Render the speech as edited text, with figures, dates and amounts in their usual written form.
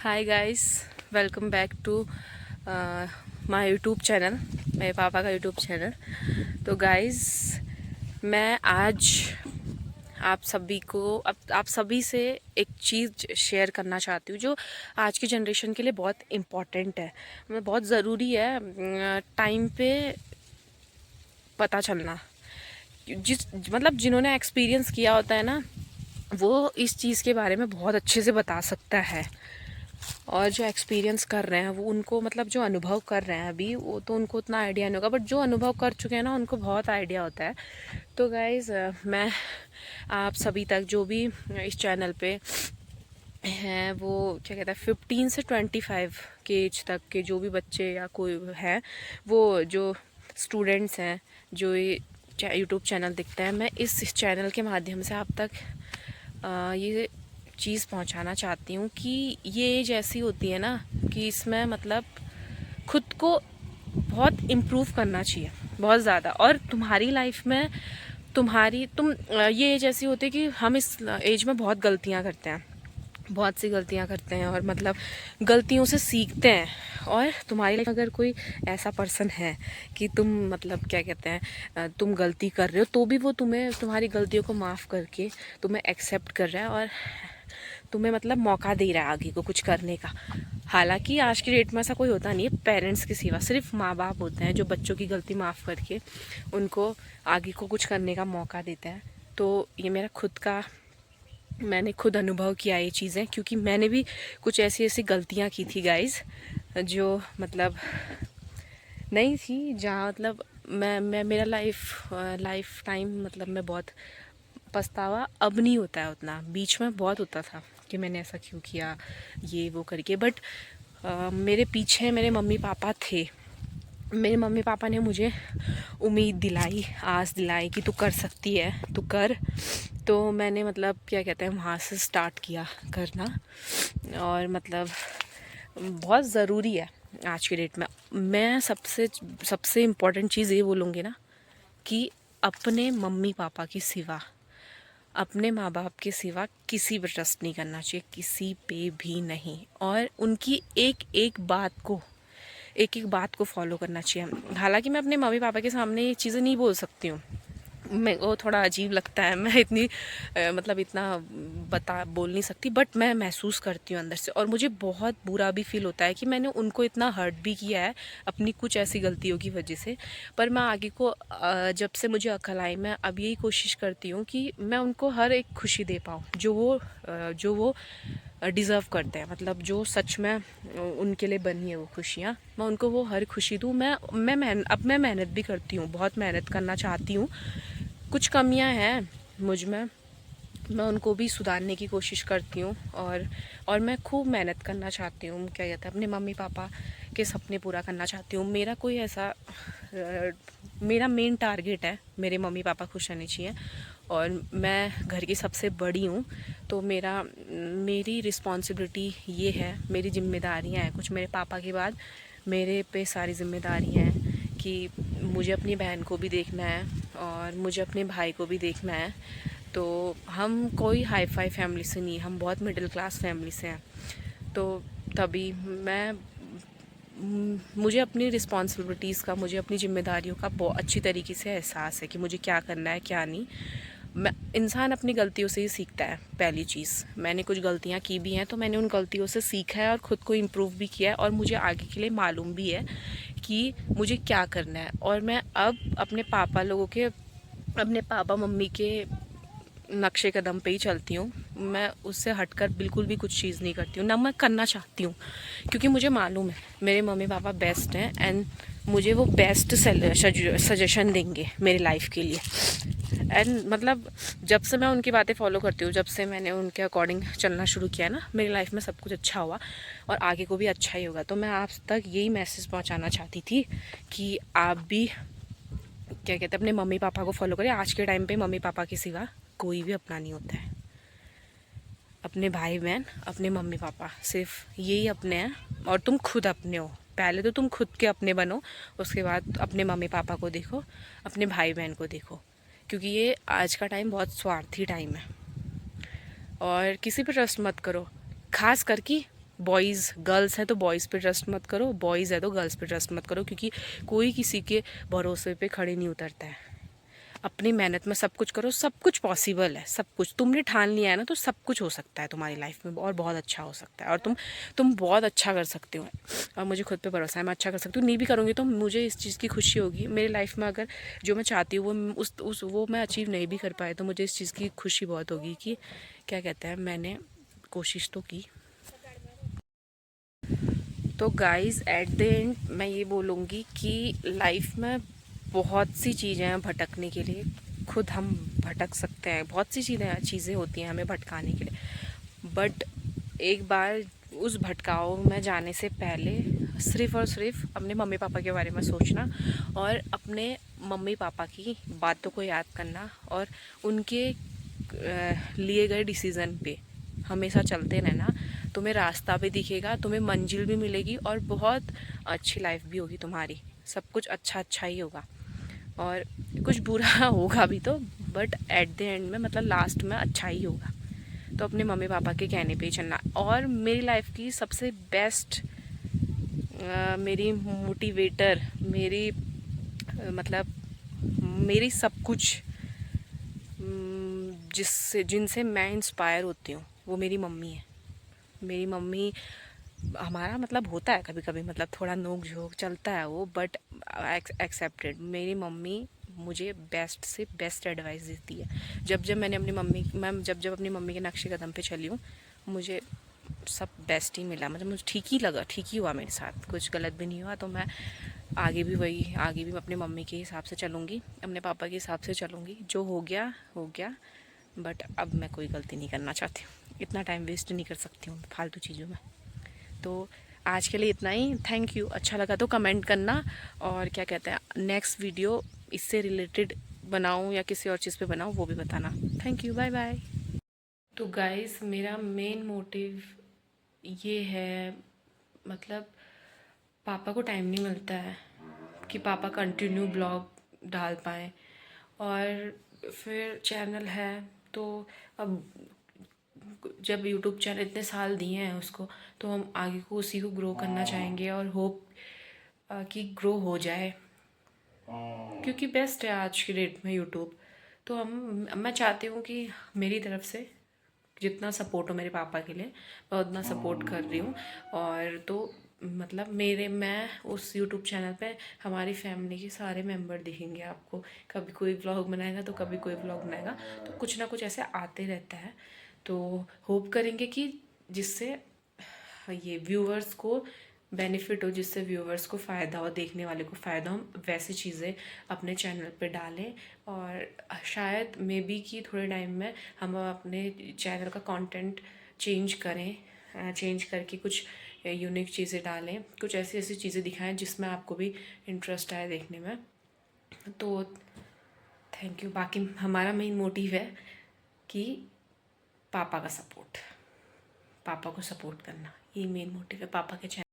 Hi guys, welcome back to my YouTube channel, मेरे पापा का यूट्यूब चैनल। तो गाइस, मैं आज आप सभी से एक चीज़ शेयर करना चाहती हूँ जो आज की जनरेशन के लिए बहुत इम्पॉर्टेंट है, मतलब बहुत ज़रूरी है टाइम पे पता चलना। जिन्होंने एक्सपीरियंस किया होता है ना, वो इस चीज़ के बारे में बहुत अच्छे से बता सकता है। और जो एक्सपीरियंस कर रहे हैं वो उनको, मतलब जो अनुभव कर रहे हैं अभी, वो तो उनको उतना आइडिया नहीं होगा, बट जो अनुभव कर चुके हैं ना उनको बहुत आइडिया होता है। तो गाइज़, मैं आप सभी तक जो भी इस चैनल पे हैं, वो क्या कहते हैं 15 से 25 के एज तक के जो भी बच्चे या कोई हैं, वो जो स्टूडेंट्स हैं जो ये यूट्यूब चैनल दिखता है, मैं इस चैनल के माध्यम से आप तक ये चीज़ पहुंचाना चाहती हूँ कि ये एज ऐसी होती है ना कि इसमें मतलब खुद को बहुत इम्प्रूव करना चाहिए, बहुत ज़्यादा। और तुम्हारी लाइफ में ये एज ऐसी होती है कि हम इस एज में बहुत गलतियाँ करते हैं, बहुत सी गलतियाँ करते हैं, और मतलब गलतियों से सीखते हैं। और तुम्हारी लाइफ में अगर कोई ऐसा पर्सन है कि तुम, मतलब क्या कहते हैं, तुम गलती कर रहे हो तो भी वो तुम्हारी गलतियों को माफ़ करके तुम्हें एक्सेप्ट कर रहा है और तुम्हें मतलब मौका दे रहा है आगे को कुछ करने का। हालांकि आज की डेट में ऐसा कोई होता नहीं है, पेरेंट्स के सिवा सिर्फ माँ बाप होते हैं जो बच्चों की गलती माफ़ करके उनको आगे को कुछ करने का मौका देते हैं। तो ये मेरा मैंने खुद अनुभव किया ये चीज़ें, क्योंकि मैंने भी कुछ ऐसी ऐसी गलतियाँ की थी गाइस, जो मतलब नहीं थी, जहाँ मतलब मैं मेरा लाइफ टाइम, मतलब मैं बहुत पछतावा अब नहीं होता है उतना, बीच में बहुत होता था कि मैंने ऐसा क्यों किया, ये वो करके। बट मेरे पीछे मेरे मम्मी पापा थे। मेरे मम्मी पापा ने मुझे उम्मीद दिलाई, आस दिलाई कि तू कर सकती है, तू कर। तो मैंने, मतलब क्या कहते हैं, वहाँ से स्टार्ट किया करना। और मतलब बहुत ज़रूरी है आज की डेट में। मैं सबसे इम्पोर्टेंट चीज़ ये बोलूँगी ना कि अपने मम्मी पापा की सिवा, अपने माँ बाप के सिवा किसी पर ट्रस्ट नहीं करना चाहिए, किसी पे भी नहीं। और उनकी एक एक बात को फॉलो करना चाहिए। हालांकि मैं अपने मम्मी पापा के सामने ये चीज़ें नहीं बोल सकती हूँ, मेरे को थोड़ा अजीब लगता है, मैं इतनी मतलब इतना बोल नहीं सकती, बट मैं महसूस करती हूँ अंदर से। और मुझे बहुत बुरा भी फील होता है कि मैंने उनको इतना हर्ट भी किया है अपनी कुछ ऐसी गलतियों की वजह से। पर मैं आगे को जब से मुझे अकल आई, मैं अब यही कोशिश करती हूँ कि मैं उनको हर एक खुशी दे पाऊँ जो वो डिज़र्व करते हैं, मतलब जो सच में उनके लिए बनी है वो खुशियाँ, मैं उनको वो हर खुशी दूँ। अब मैं मेहनत भी करती हूँ, बहुत मेहनत करना चाहती हूँ। कुछ कमियां हैं मुझ में, मैं उनको भी सुधारने की कोशिश करती हूँ। और मैं खूब मेहनत करना चाहती हूँ, क्या कहते हैं, अपने मम्मी पापा के सपने पूरा करना चाहती हूँ। मेरा मेन टारगेट है मेरे मम्मी पापा खुश रहने चाहिए। और मैं घर की सबसे बड़ी हूँ, तो मेरी रिस्पॉन्सिबिलिटी ये है, मेरी जिम्मेदारियाँ हैं कुछ मेरे पापा के बाद। मेरे पे सारी जिम्मेदारियाँ हैं कि मुझे अपनी बहन को भी देखना है और मुझे अपने भाई को भी देखना है। तो हम कोई हाई फाई फैमिली से नहीं, हम बहुत मिडिल क्लास फैमिली से हैं। तो तभी मुझे अपनी रिस्पॉन्सिबिलिटीज़ का, मुझे अपनी जिम्मेदारियों का बहुत अच्छी तरीके से एहसास है कि मुझे क्या करना है क्या नहीं। इंसान अपनी गलतियों से ही सीखता है। पहली चीज़, मैंने कुछ गलतियाँ की भी हैं, तो मैंने उन गलतियों से सीखा है और ख़ुद को इम्प्रूव भी किया है, और मुझे आगे के लिए मालूम भी है कि मुझे क्या करना है। और मैं अब अपने पापा मम्मी के नक्शे कदम पे ही चलती हूँ। मैं उससे हटकर बिल्कुल भी कुछ चीज़ नहीं करती हूँ, ना मैं करना चाहती हूँ, क्योंकि मुझे मालूम है मेरे मम्मी पापा बेस्ट हैं एंड मुझे वो बेस्ट सजेशन देंगे मेरी लाइफ के लिए। एंड मतलब जब से मैं उनकी बातें फॉलो करती हूँ, जब से मैंने उनके अकॉर्डिंग चलना शुरू किया ना, मेरी लाइफ में सब कुछ अच्छा हुआ और आगे को भी अच्छा ही होगा। तो मैं आप तक यही मैसेज पहुँचाना चाहती थी कि आप भी, क्या कहते हैं, अपने मम्मी पापा को फॉलो करें। आज के टाइम पे मम्मी पापा के सिवा कोई भी अपना नहीं होता है। अपने भाई बहन, अपने मम्मी पापा, सिर्फ यही अपने हैं। और तुम खुद अपने हो, पहले तो तुम खुद के अपने बनो, उसके बाद अपने मम्मी पापा को देखो, अपने भाई बहन को देखो, क्योंकि ये आज का टाइम बहुत स्वार्थी टाइम है। और किसी पर ट्रस्ट मत करो, खास करके बॉयज़ गर्ल्स हैं तो बॉयज़ पे ट्रस्ट मत करो, बॉयज़ है तो गर्ल्स पे ट्रस्ट मत करो, क्योंकि कोई किसी के भरोसे पे खड़े नहीं उतरता है। अपनी मेहनत में सब कुछ करो, सब कुछ पॉसिबल है, सब कुछ तुमने ठान लिया है ना, तो सब कुछ हो सकता है तुम्हारी लाइफ में, और बहुत अच्छा हो सकता है, और तुम बहुत अच्छा कर सकते हो। और मुझे खुद पे भरोसा है, मैं अच्छा कर सकती हूँ। नहीं भी करूँगी तो मुझे इस चीज़ की खुशी होगी मेरी लाइफ में, अगर जो मैं चाहती हूँ वो मैं अचीव नहीं भी कर पाए तो मुझे इस चीज़ की खुशी बहुत होगी कि क्या कहते हैं, मैंने कोशिश तो की। तो गाइस एट द एंड मैं ये बोलूँगी कि लाइफ में बहुत सी चीज़ें हैं भटकने के लिए, खुद हम भटक सकते हैं, बहुत सी चीज़ें होती हैं हमें भटकाने के लिए, बट एक बार उस भटकाव में जाने से पहले सिर्फ़ और सिर्फ अपने मम्मी पापा के बारे में सोचना, और अपने मम्मी पापा की बातों को याद करना, और उनके लिए गए डिसीज़न पे हमेशा चलते रहना। तुम्हें रास्ता भी दिखेगा, तुम्हें मंजिल भी मिलेगी, और बहुत अच्छी लाइफ भी होगी तुम्हारी, सब कुछ अच्छा अच्छा ही होगा, और कुछ बुरा होगा भी तो, बट एट द एंड में मतलब लास्ट में अच्छा ही होगा। तो अपने मम्मी पापा के कहने पे ही चलना। और मेरी लाइफ की सबसे बेस्ट मेरी मोटिवेटर, मेरी मतलब मेरी सब कुछ, जिनसे मैं इंस्पायर होती हूँ वो मेरी मम्मी है। मेरी मम्मी, हमारा मतलब होता है कभी कभी, मतलब थोड़ा नोक झोंक चलता है वो, बट एक्सेप्टेड। मेरी मम्मी मुझे बेस्ट से बेस्ट एडवाइस देती है। जब जब मैंने अपनी मम्मी मैं जब जब अपनी मम्मी के नक्शे कदम पे चली हूँ, मुझे सब बेस्ट ही मिला, मतलब मुझे ठीक ही लगा, ठीक ही हुआ मेरे साथ, कुछ गलत भी नहीं हुआ। तो मैं आगे भी अपनी मम्मी के हिसाब से चलूँगी, अपने पापा के हिसाब से चलूँगी। जो हो गया हो गया, बट अब मैं कोई गलती नहीं करना चाहती हूँ, इतना टाइम वेस्ट नहीं कर सकती हूँ फालतू चीज़ों में। तो आज के लिए इतना ही, थैंक यू। अच्छा लगा तो कमेंट करना, और क्या कहते हैं नेक्स्ट वीडियो इससे रिलेटेड बनाऊँ या किसी और चीज़ पे बनाऊँ वो भी बताना। Thank you, bye bye. तो गाइस मेरा मेन मोटिव ये है, मतलब पापा को टाइम नहीं मिलता है कि पापा कंटिन्यू ब्लॉग डाल पाएँ, और फिर चैनल है तो अब जब यूट्यूब चैनल इतने साल दिए हैं उसको, तो हम आगे को उसी को ग्रो करना चाहेंगे, और होप कि ग्रो हो जाए, क्योंकि बेस्ट है आज की डेट में यूट्यूब। तो मैं चाहती हूँ कि मेरी तरफ से जितना सपोर्ट हो मेरे पापा के लिए, मैं उतना सपोर्ट कर रही हूँ। और तो मतलब मैं उस यूट्यूब चैनल पे हमारी फैमिली के सारे मेंबर दिखेंगे आपको, कभी कोई व्लॉग बनाएगा तो कभी कोई व्लॉग बनाएगा, तो कुछ ना कुछ ऐसे आते रहता है। तो होप करेंगे कि जिससे ये व्यूअर्स को बेनिफिट हो, जिससे व्यूअर्स को फ़ायदा हो, देखने वाले को फ़ायदा हो, वैसी चीज़ें अपने चैनल पे डालें। और शायद मे बी कि थोड़े टाइम में हम अपने चैनल का कंटेंट चेंज करें, चेंज करके कुछ यूनिक चीज़ें डालें, कुछ ऐसी ऐसी चीज़ें दिखाएं जिसमें आपको भी इंटरेस्ट आए देखने में। तो थैंक यू। बाकी हमारा मेन मोटिव है कि पापा का सपोर्ट, पापा को सपोर्ट करना, ये मेन मोटिव है पापा के चैनल।